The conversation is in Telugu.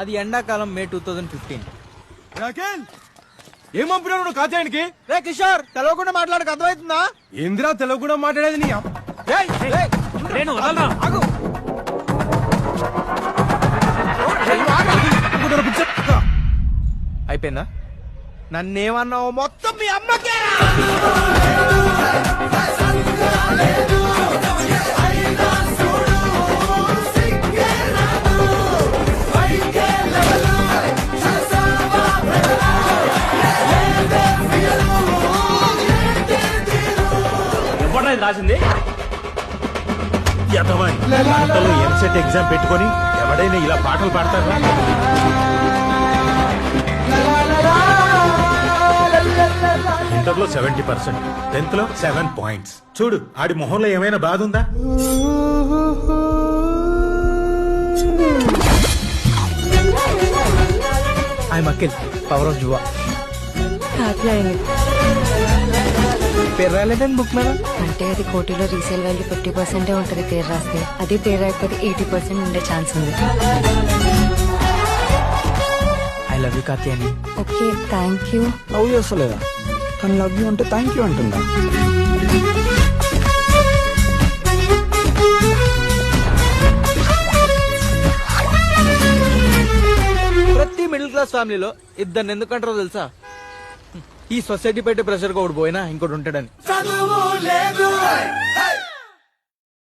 అది ఎండాకాలం మే 2015. ఏం పంపినావు నువ్వు కాచాయనికి? రే కిషోర్, తెలవకుండా మాట్లాడక అర్థమవుతుందా? ఏందిరా తెలవకుండా మాట్లాడేది నీ రేయ్, రేయ్, ఆగు. అయిపోయిందా? నన్నేమన్నావు మొత్తం మీ అమ్మకే. రాసింది ఎంసెట్ ఎగ్జామ్ పెట్టుకొని ఎవడైనా ఇలా పాటలు పాడతారా? ఇంటర్లో 70%, 10th లో 7 points. చూడు ఆడి మొహంలో ఏమైనా బాధ ఉందా? ఐ మకిల్ పవర్ ఆఫ్ జువా. పేరు రాలేదని బుక్ మీద అంటే అది కోటిలో రీసేల్ వాల్యూ 50% ఉంటది పేరు రాస్తే. అదే పేరు రాకపోతే 80% ఉండే ఛాన్స్ ఉంది. ఐ లవ్ యూ కాతి అని. Okay, thank you. లవ్ చేస్తలేదా? కానీ లవ్ యూ అంటే థ్యాంక్ యూ అంటుందా? ప్రతి మిడిల్ క్లాస్ ఫ్యామిలీలో ఇద్దరిని ఎందుకంటారో తెలుసా? ఈ సొసైటీ పెట్టే ప్రెషర్ ఒకటి పోయినా ఇంకోటి ఉంటాడని.